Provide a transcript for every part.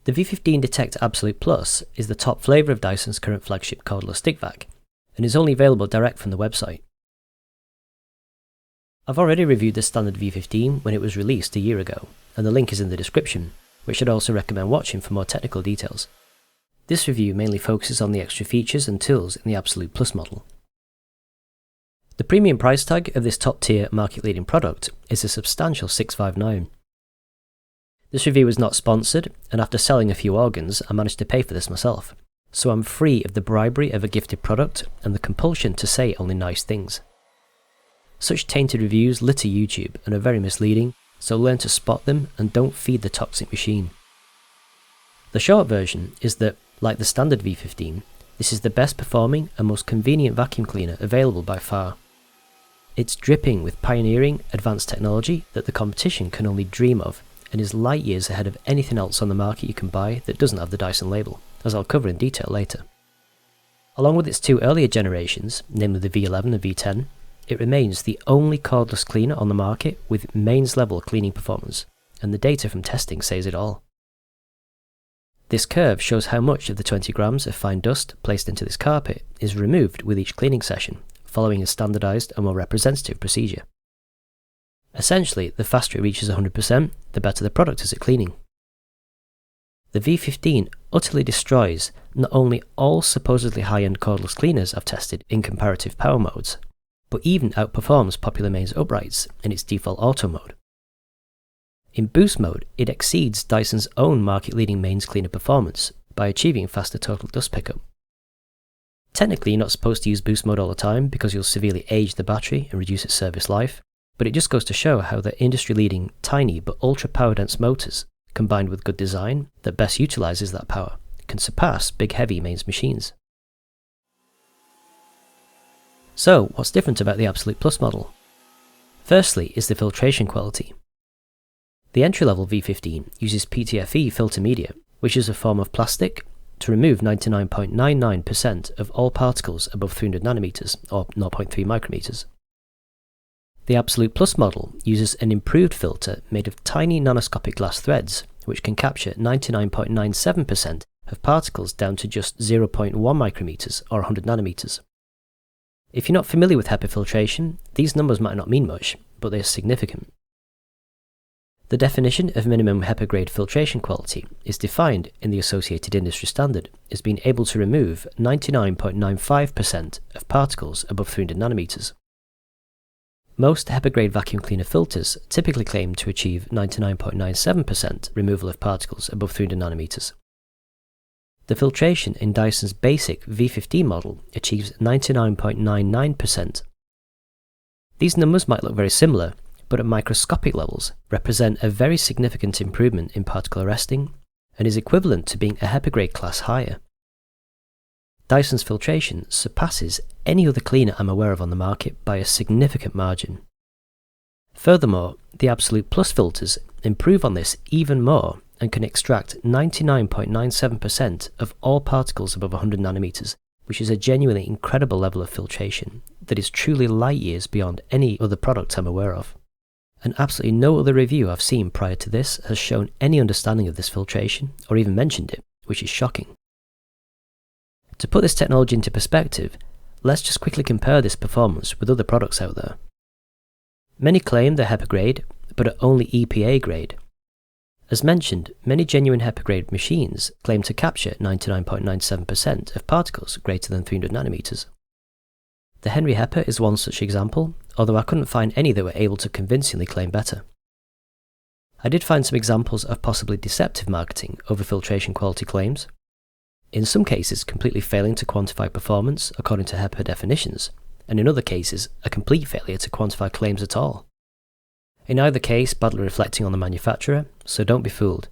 The V15 Detect Absolute Plus is the top flavour of Dyson's current flagship cordless stick vac, and is only available direct from the website. I've already reviewed the standard V15 when it was released a year ago, and the link is in the description, which I'd also recommend watching for more technical details. This review mainly focuses on the extra features and tools in the Absolute Plus model. The premium price tag of this top tier market leading product is a substantial $659. This review was not sponsored, and after selling a few organs I managed to pay for this myself, so I'm free of the bribery of a gifted product and the compulsion to say only nice things. Such tainted reviews litter YouTube and are very misleading, so learn to spot them and don't feed the toxic machine. The short version is that, like the standard V15, this is the best performing and most convenient vacuum cleaner available by far. It's dripping with pioneering, advanced technology that the competition can only dream of, and is light years ahead of anything else on the market you can buy that doesn't have the Dyson label, as I'll cover in detail later. Along with its two earlier generations, namely the V11 and V10, it remains the only cordless cleaner on the market with mains level cleaning performance, and the data from testing says it all. This curve shows how much of the 20 grams of fine dust placed into this carpet is removed with each cleaning session, following a standardised and more representative procedure. Essentially, the faster it reaches 100%, the better the product is at cleaning. The V15 utterly destroys not only all supposedly high-end cordless cleaners I've tested in comparative power modes, but even outperforms popular mains uprights in its default auto mode. In boost mode, it exceeds Dyson's own market-leading mains cleaner performance by achieving faster total dust pickup. Technically, you're not supposed to use boost mode all the time because you'll severely age the battery and reduce its service life, but it just goes to show how the industry-leading tiny but ultra-power-dense motors, combined with good design that best utilises that power, can surpass big heavy mains machines. So, what's different about the Absolute Plus model? Firstly is the filtration quality. The entry-level V15 uses PTFE filter media, which is a form of plastic, to remove 99.99% of all particles above 300 nanometers or 0.3 micrometers. The Absolute Plus model uses an improved filter made of tiny nanoscopic glass threads, which can capture 99.97% of particles down to just 0.1 micrometers or 100 nanometers. If you're not familiar with HEPA filtration, these numbers might not mean much, but they are significant. The definition of minimum HEPA grade filtration quality is defined in the associated industry standard as being able to remove 99.95% of particles above 300 nanometers. Most HEPA grade vacuum cleaner filters typically claim to achieve 99.97% removal of particles above 300 nanometers. The filtration in Dyson's basic V15 model achieves 99.99%. These numbers might look very similar, but at microscopic levels represent a very significant improvement in particle arresting and is equivalent to being a HEPA grade class higher. Dyson's filtration surpasses any other cleaner I'm aware of on the market by a significant margin. Furthermore, the Absolute Plus filters improve on this even more and can extract 99.97% of all particles above 100 nanometers, which is a genuinely incredible level of filtration that is truly light years beyond any other product I'm aware of. And absolutely no other review I've seen prior to this has shown any understanding of this filtration or even mentioned it, which is shocking. To put this technology into perspective, let's just quickly compare this performance with other products out there. Many claim they're HEPA grade, but are only EPA grade. As mentioned, many genuine HEPA grade machines claim to capture 99.97% of particles greater than 300 nanometers. The Henry HEPA is one such example, although I couldn't find any that were able to convincingly claim better. I did find some examples of possibly deceptive marketing over filtration quality claims, in some cases completely failing to quantify performance according to HEPA definitions, and in other cases a complete failure to quantify claims at all. In either case, badly reflecting on the manufacturer, so don't be fooled.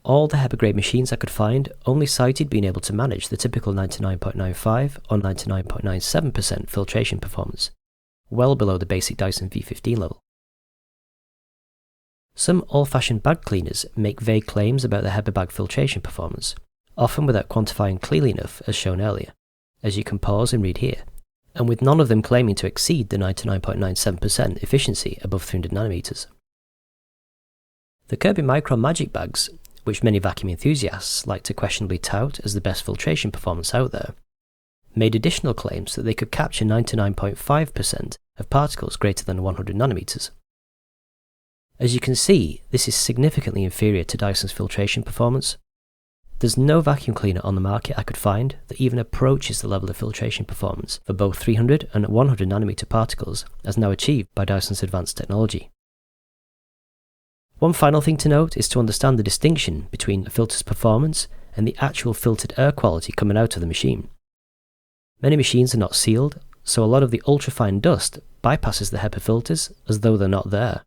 All the HEPA grade machines I could find only cited being able to manage the typical 99.95 or 99.97% filtration performance, well below the basic Dyson V15 level. Some old-fashioned bag cleaners make vague claims about the HEPA bag filtration performance, often without quantifying clearly enough as shown earlier, as you can pause and read here, and with none of them claiming to exceed the 99.97% efficiency above 300 nanometers. The Kirby Micron Magic Bags, which many vacuum enthusiasts like to questionably tout as the best filtration performance out there, made additional claims that they could capture 99.5% of particles greater than 100 nanometers. As you can see, this is significantly inferior to Dyson's filtration performance. There's no vacuum cleaner on the market I could find that even approaches the level of filtration performance for both 300 and 100 nanometer particles as now achieved by Dyson's advanced technology. One final thing to note is to understand the distinction between a filter's performance and the actual filtered air quality coming out of the machine. Many machines are not sealed, so a lot of the ultrafine dust bypasses the HEPA filters as though they're not there.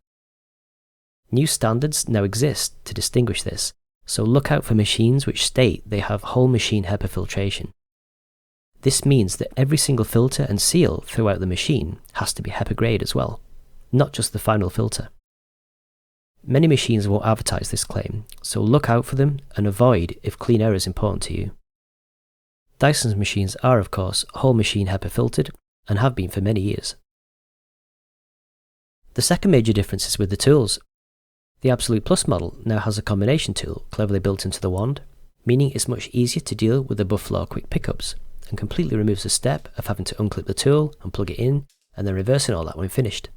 New standards now exist to distinguish this, so look out for machines which state they have whole machine HEPA filtration. This means that every single filter and seal throughout the machine has to be HEPA grade as well, not just the final filter. Many machines will advertise this claim, so look out for them and avoid if clean air is important to you. Dyson's machines are of course whole machine HEPA filtered and have been for many years. The second major difference is with the tools. The Absolute Plus model now has a combination tool cleverly built into the wand, meaning it's much easier to deal with above floor quick pickups and completely removes the step of having to unclip the tool and plug it in and then reversing all that when finished.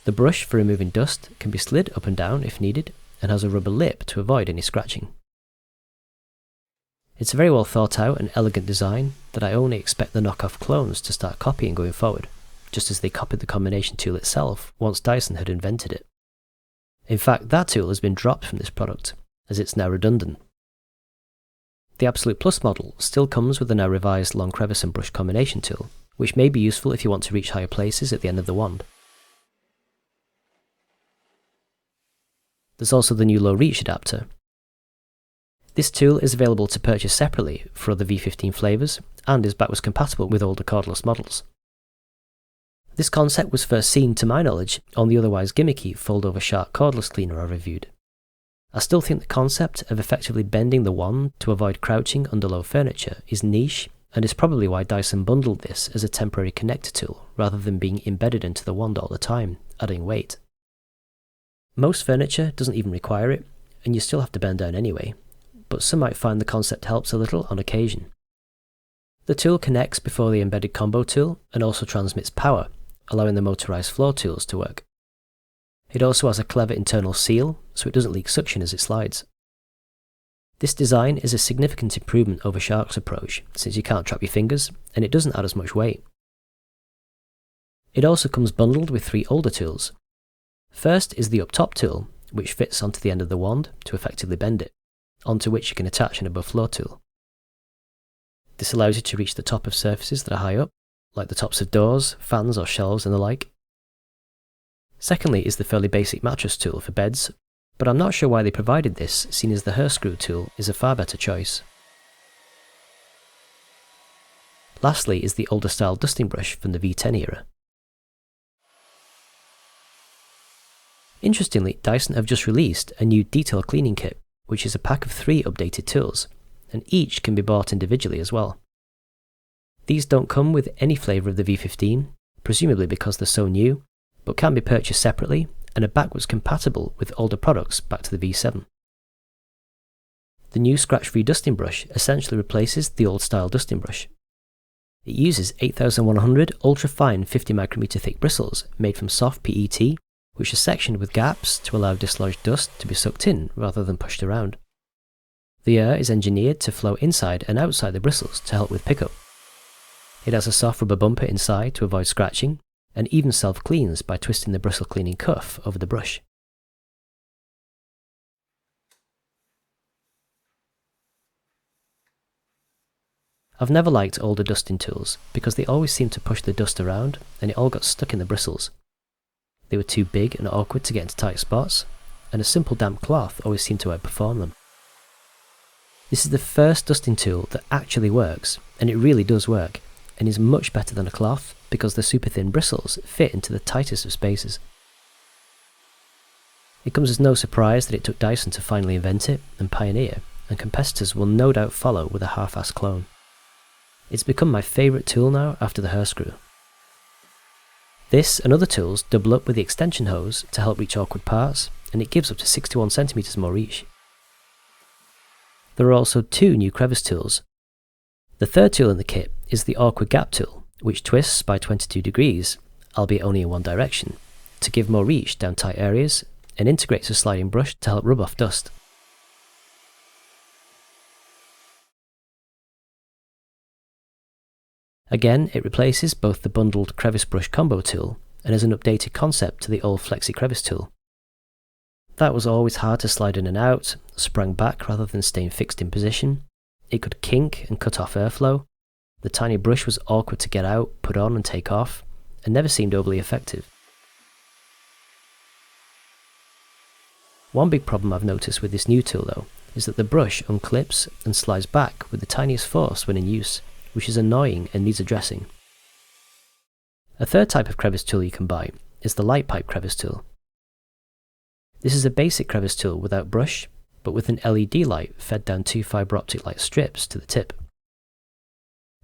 The brush for removing dust can be slid up and down if needed and has a rubber lip to avoid any scratching. It's a very well thought out and elegant design that I only expect the knockoff clones to start copying going forward, just as they copied the combination tool itself once Dyson had invented it. In fact, that tool has been dropped from this product, as it's now redundant. The Absolute Plus model still comes with the now revised long crevice and brush combination tool, which may be useful if you want to reach higher places at the end of the wand. There's also the new low reach adapter. This tool is available to purchase separately for other V15 flavours and is backwards compatible with older cordless models. This concept was first seen, to my knowledge, on the otherwise gimmicky fold-over Shark cordless cleaner I reviewed. I still think the concept of effectively bending the wand to avoid crouching under low furniture is niche, and is probably why Dyson bundled this as a temporary connector tool rather than being embedded into the wand all the time, adding weight. Most furniture doesn't even require it, and you still have to bend down anyway, but some might find the concept helps a little on occasion. The tool connects before the embedded combo tool and also transmits power, allowing the motorized floor tools to work. It also has a clever internal seal, so it doesn't leak suction as it slides. This design is a significant improvement over Shark's approach, since you can't trap your fingers, and it doesn't add as much weight. It also comes bundled with 3 older tools. First is the up top tool, which fits onto the end of the wand to effectively bend it, onto which you can attach an above floor tool. This allows you to reach the top of surfaces that are high up, like the tops of doors, fans or shelves and the like. Secondly is the fairly basic mattress tool for beds, but I'm not sure why they provided this, seeing as the hair screw tool is a far better choice. Lastly is the older style dusting brush from the V10 era. Interestingly, Dyson have just released a new detail cleaning kit, which is a pack of 3 updated tools, and each can be bought individually as well. These don't come with any flavour of the V15, presumably because they're so new, but can be purchased separately and are backwards compatible with older products back to the V7. The new scratch-free dusting brush essentially replaces the old style dusting brush. It uses 8100 ultra-fine 50 micrometer thick bristles made from soft PET, which are sectioned with gaps to allow dislodged dust to be sucked in rather than pushed around. The air is engineered to flow inside and outside the bristles to help with pickup. It has a soft rubber bumper inside to avoid scratching, and even self-cleans by twisting the bristle cleaning cuff over the brush. I've never liked older dusting tools because they always seemed to push the dust around and it all got stuck in the bristles. They were too big and awkward to get into tight spots, and a simple damp cloth always seemed to outperform them. This is the first dusting tool that actually works, and it really does work, and is much better than a cloth because the super thin bristles fit into the tightest of spaces. It comes as no surprise that it took Dyson to finally invent it and pioneer, and competitors will no doubt follow with a half-assed clone. It's become my favourite tool now after the hair screw. This and other tools double up with the extension hose to help reach awkward parts, and it gives up to 61 cm more reach. There are also 2 new crevice tools. The third tool in the kit is the awkward gap tool, which twists by 22 degrees, albeit only in one direction, to give more reach down tight areas, and integrates a sliding brush to help rub off dust. Again, it replaces both the bundled crevice brush combo tool and is an updated concept to the old flexi crevice tool. That was always hard to slide in and out, sprang back rather than staying fixed in position. It could kink and cut off airflow. The tiny brush was awkward to get out, put on and take off, and never seemed overly effective. One big problem I've noticed with this new tool though, is that the brush unclips and slides back with the tiniest force when in use, which is annoying and needs addressing. A third type of crevice tool you can buy is the light pipe crevice tool. This is a basic crevice tool without brush, but with an LED light fed down 2 fibre optic light strips to the tip.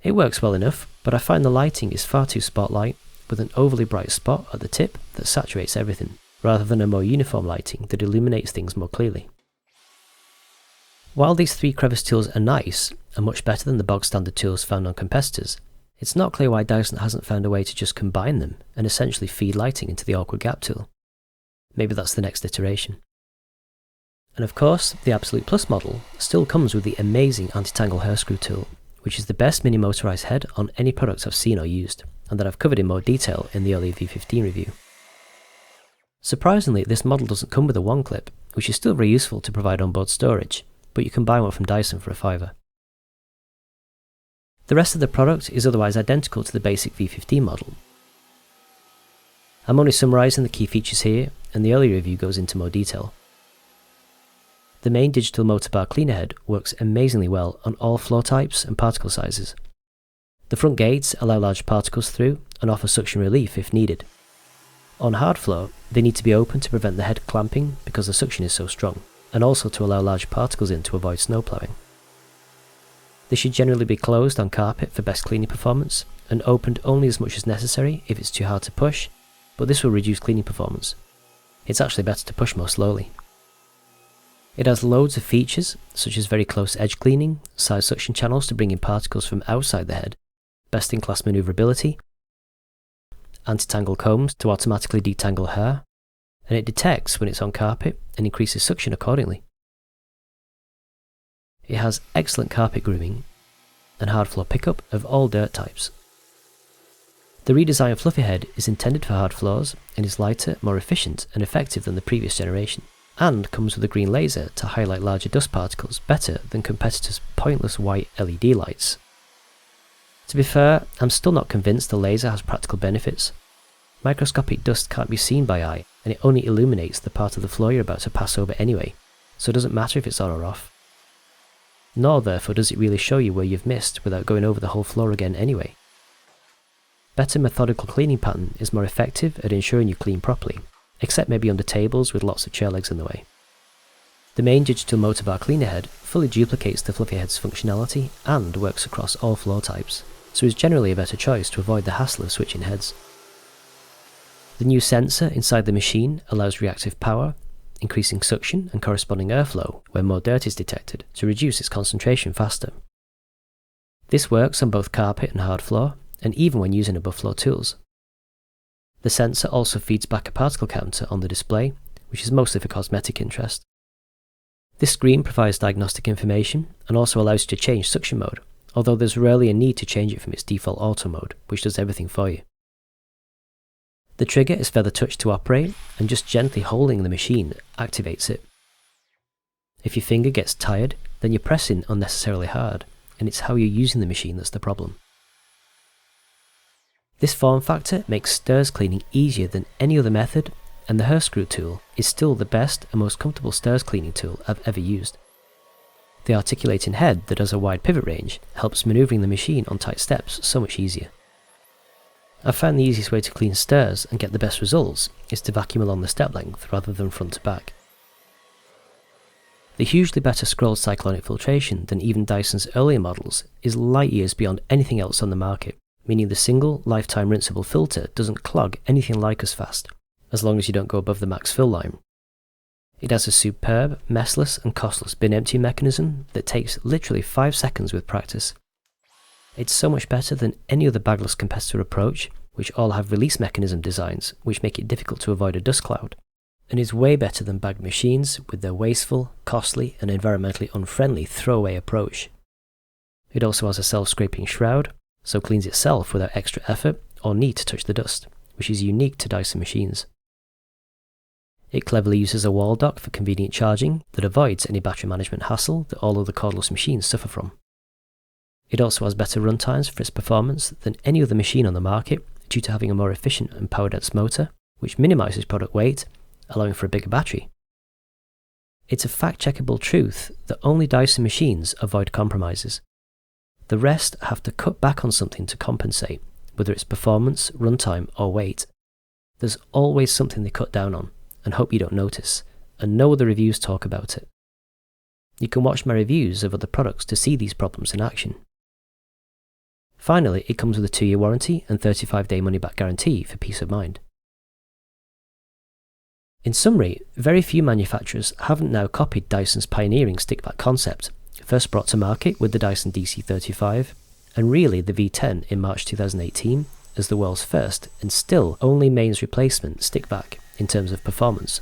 It works well enough, but I find the lighting is far too spotlight, with an overly bright spot at the tip that saturates everything, rather than a more uniform lighting that illuminates things more clearly. While these 3 crevice tools are nice, and much better than the bog standard tools found on competitors, it's not clear why Dyson hasn't found a way to just combine them and essentially feed lighting into the awkward gap tool. Maybe that's the next iteration. And of course, the Absolute Plus model still comes with the amazing anti-tangle hair screw tool, which is the best mini motorized head on any product I've seen or used, and that I've covered in more detail in the early V15 review. Surprisingly, this model doesn't come with a 1-clip, which is still very useful to provide onboard storage, but you can buy one from Dyson for $5. The rest of the product is otherwise identical to the basic V15 model. I'm only summarising the key features here, and the early review goes into more detail. The main digital motor bar cleaner head works amazingly well on all floor types and particle sizes. The front gates allow large particles through and offer suction relief if needed. On hard floor, they need to be open to prevent the head clamping because the suction is so strong, and also to allow large particles in to avoid snow ploughing. They should generally be closed on carpet for best cleaning performance, and opened only as much as necessary if it's too hard to push, but this will reduce cleaning performance. It's actually better to push more slowly. It has loads of features, such as very close edge cleaning, side suction channels to bring in particles from outside the head, best-in-class manoeuvrability, anti-tangle combs to automatically detangle hair, and it detects when it's on carpet and increases suction accordingly. It has excellent carpet grooming and hard floor pickup of all dirt types. The redesigned fluffy head is intended for hard floors and is lighter, more efficient and effective than the previous generation, and comes with a green laser to highlight larger dust particles better than competitors' pointless white LED lights. To be fair, I'm still not convinced the laser has practical benefits. Microscopic dust can't be seen by eye, and it only illuminates the part of the floor you're about to pass over anyway, so it doesn't matter if it's on or off. Nor therefore does it really show you where you've missed without going over the whole floor again anyway. Better methodical cleaning pattern is more effective at ensuring you clean properly, except maybe under tables with lots of chair legs in the way. The main digital motor bar cleaner head fully duplicates the fluffy head's functionality and works across all floor types, so is generally a better choice to avoid the hassle of switching heads. The new sensor inside the machine allows reactive power, increasing suction and corresponding airflow where more dirt is detected to reduce its concentration faster. This works on both carpet and hard floor, and even when using above floor tools. The sensor also feeds back a particle counter on the display, which is mostly for cosmetic interest. This screen provides diagnostic information and also allows you to change suction mode, although there's rarely a need to change it from its default auto mode, which does everything for you. The trigger is feather touch to operate, and just gently holding the machine activates it. If your finger gets tired, then you're pressing unnecessarily hard, and it's how you're using the machine that's the problem. This form factor makes stairs cleaning easier than any other method, and the hair screw tool is still the best and most comfortable stairs cleaning tool I've ever used. The articulating head that has a wide pivot range helps manoeuvring the machine on tight steps so much easier. I found the easiest way to clean stairs and get the best results is to vacuum along the step length rather than front to back. The hugely better scrolled cyclonic filtration than even Dyson's earlier models is light years beyond anything else on the market, meaning the single lifetime rinsable filter doesn't clog anything like as fast, as long as you don't go above the max fill line. It has a superb, messless and costless bin empty mechanism that takes literally 5 seconds with practice. It's so much better than any other bagless competitor approach, which all have release mechanism designs which make it difficult to avoid a dust cloud, and is way better than bagged machines with their wasteful, costly and environmentally unfriendly throwaway approach. It also has a self-scraping shroud, so cleans itself without extra effort or need to touch the dust, which is unique to Dyson machines. It cleverly uses a wall dock for convenient charging that avoids any battery management hassle that all other cordless machines suffer from. It also has better runtimes for its performance than any other machine on the market due to having a more efficient and power-dense motor, which minimises product weight, allowing for a bigger battery. It's a fact-checkable truth that only Dyson machines avoid compromises. The rest have to cut back on something to compensate, whether it's performance, runtime or weight. There's always something they cut down on, and hope you don't notice, and no other reviews talk about it. You can watch my reviews of other products to see these problems in action. Finally, it comes with a 2-year warranty and 35-day money-back guarantee for peace of mind. In summary, very few manufacturers haven't now copied Dyson's pioneering stick-back concept, first brought to market with the Dyson DC35, and really the V10 in March 2018 as the world's first and still only mains replacement stick-back in terms of performance.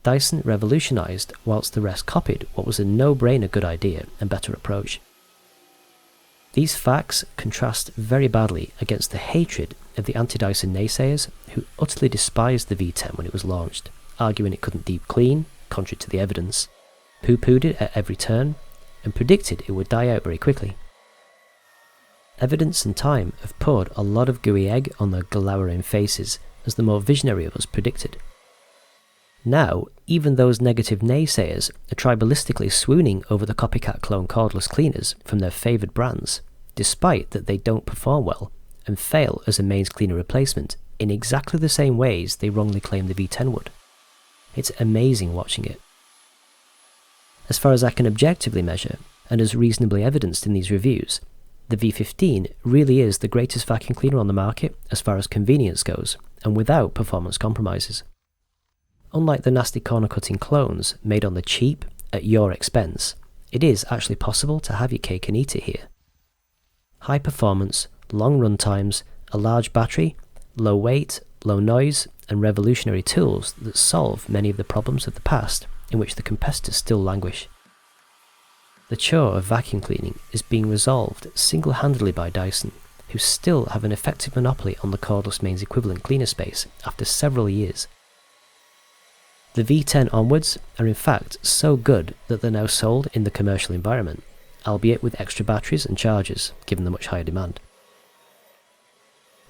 Dyson revolutionised whilst the rest copied what was a no-brainer good idea and better approach. These facts contrast very badly against the hatred of the anti-Dyson naysayers who utterly despised the V10 when it was launched, arguing it couldn't deep clean, contrary to the evidence, poo-pooed it at every turn, and predicted it would die out very quickly. Evidence and time have poured a lot of gooey egg on their glowering faces as the more visionary of us predicted. Now, even those negative naysayers are tribalistically swooning over the copycat clone cordless cleaners from their favoured brands, despite that they don't perform well and fail as a mains cleaner replacement in exactly the same ways they wrongly claim the V10 would. It's amazing watching it. As far as I can objectively measure, and as reasonably evidenced in these reviews, the V15 really is the greatest vacuum cleaner on the market as far as convenience goes, and without performance compromises. Unlike the nasty corner-cutting clones made on the cheap, at your expense, it is actually possible to have your cake and eat it here. High performance, long run times, a large battery, low weight, low noise, and revolutionary tools that solve many of the problems of the past in which the competitors still languish. The chore of vacuum cleaning is being resolved single-handedly by Dyson, who still have an effective monopoly on the cordless mains equivalent cleaner space after several years. The V10 onwards are in fact so good that they're now sold in the commercial environment, albeit with extra batteries and chargers, given the much higher demand.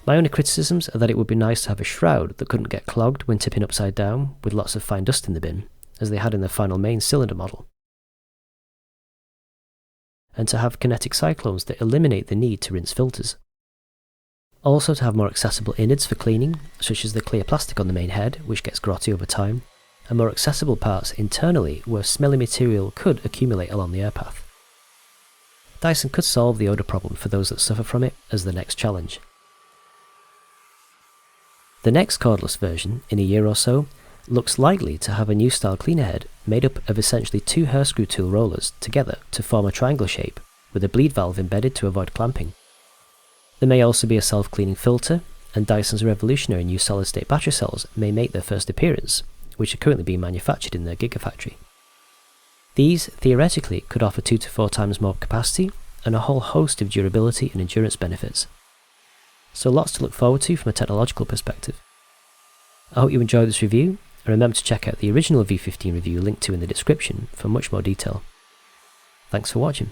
My only criticisms are that it would be nice to have a shroud that couldn't get clogged when tipping upside down with lots of fine dust in the bin, as they had in their final main cylinder model. And to have kinetic cyclones that eliminate the need to rinse filters. Also to have more accessible innards for cleaning, such as the clear plastic on the main head, which gets grotty over time, and more accessible parts internally where smelly material could accumulate along the air path. Dyson could solve the odour problem for those that suffer from it as the next challenge. The next cordless version, in a year or so, looks likely to have a new style cleaner head made up of essentially 2 hair screw tool rollers together to form a triangle shape with a bleed valve embedded to avoid clamping. There may also be a self-cleaning filter, and Dyson's revolutionary new solid-state battery cells may make their first appearance, which are currently being manufactured in their gigafactory. These theoretically could offer 2 to 4 times more capacity and a whole host of durability and endurance benefits. So lots to look forward to from a technological perspective. I hope you enjoyed this review, and remember to check out the original V15 review linked to in the description for much more detail. Thanks for watching.